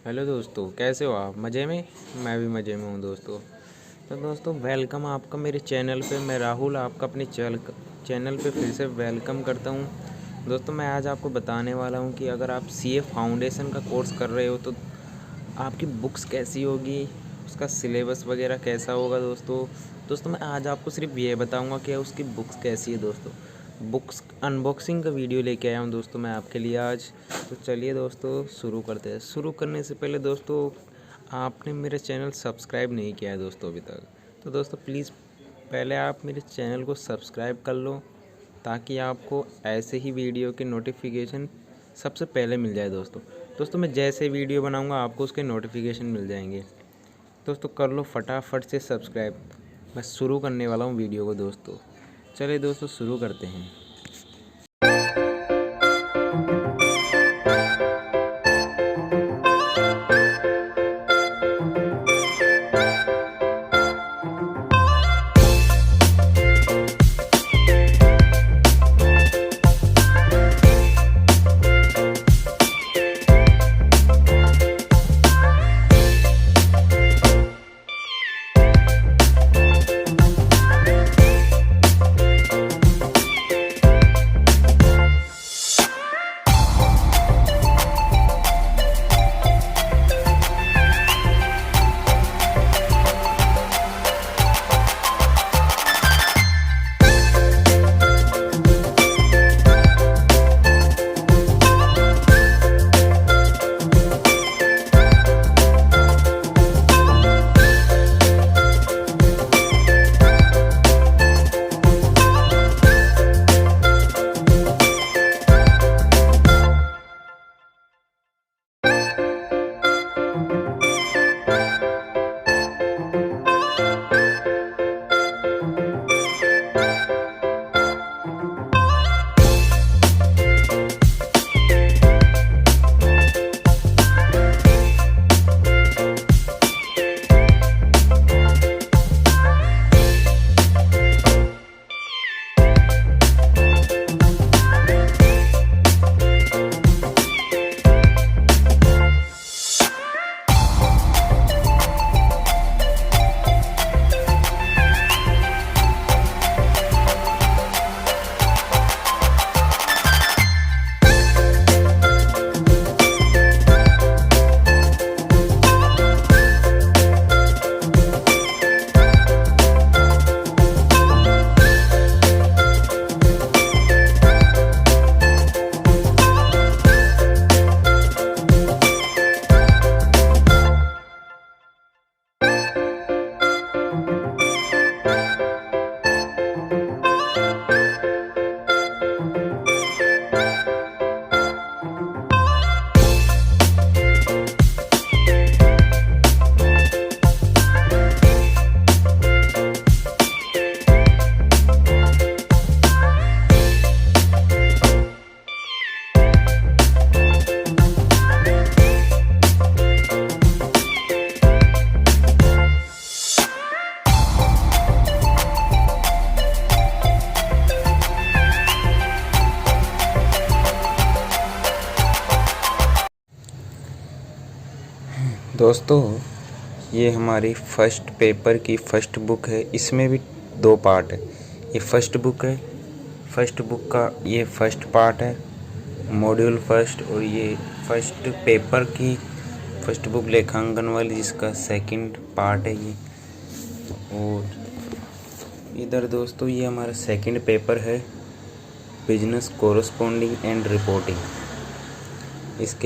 Hello दोस्तों, कैसे हो आप? मज़े में? मैं भी मज़े में हूँ दोस्तों। तो दोस्तों, वेलकम आपका मेरे चैनल पे। मैं राहुल आपका अपने चैनल पे फिर से वेलकम करता हूँ। दोस्तों, मैं आज आपको बताने वाला हूँ कि अगर आप सीए फाउंडेशन का कोर्स कर रहे हो तो आपकी बुक्स कैसी होगी, उसका सिलेबस वगैरह कैसा होगा। दोस्तों मैं आज आपको सिर्फ ये बताऊँगा कि उसकी बुक्स कैसी है। दोस्तों, बुक्स अनबॉक्सिंग का वीडियो लेके आया हूँ दोस्तों मैं आपके लिए आज। तो चलिए दोस्तों शुरू करते हैं। शुरू करने से पहले दोस्तों, आपने मेरे चैनल सब्सक्राइब नहीं किया है दोस्तों अभी तक, तो दोस्तों प्लीज़ पहले आप मेरे चैनल को सब्सक्राइब कर लो, ताकि आपको ऐसे ही वीडियो के नोटिफिकेशन सबसे पहले मिल जाए। दोस्तों मैं जैसे वीडियो बनाऊंगा आपको उसके नोटिफिकेशन मिल जाएंगे। दोस्तों कर लो फटाफट से सब्सक्राइब। मैं शुरू करने वाला हूँ वीडियो को दोस्तों। चलिए दोस्तों शुरू करते हैं। दोस्तों ये हमारी फर्स्ट पेपर की फर्स्ट बुक है। इसमें भी 2 पार्ट है। ये फर्स्ट बुक है। फर्स्ट बुक का ये फर्स्ट पार्ट है, मॉड्यूल फर्स्ट। और ये फर्स्ट पेपर की फर्स्ट बुक लेखांकन वाली, जिसका सेकंड पार्ट है ये। और इधर दोस्तों ये हमारा सेकंड पेपर है, बिजनेस कोरस्पोंडिंग एंड रिपोर्टिंग। इसके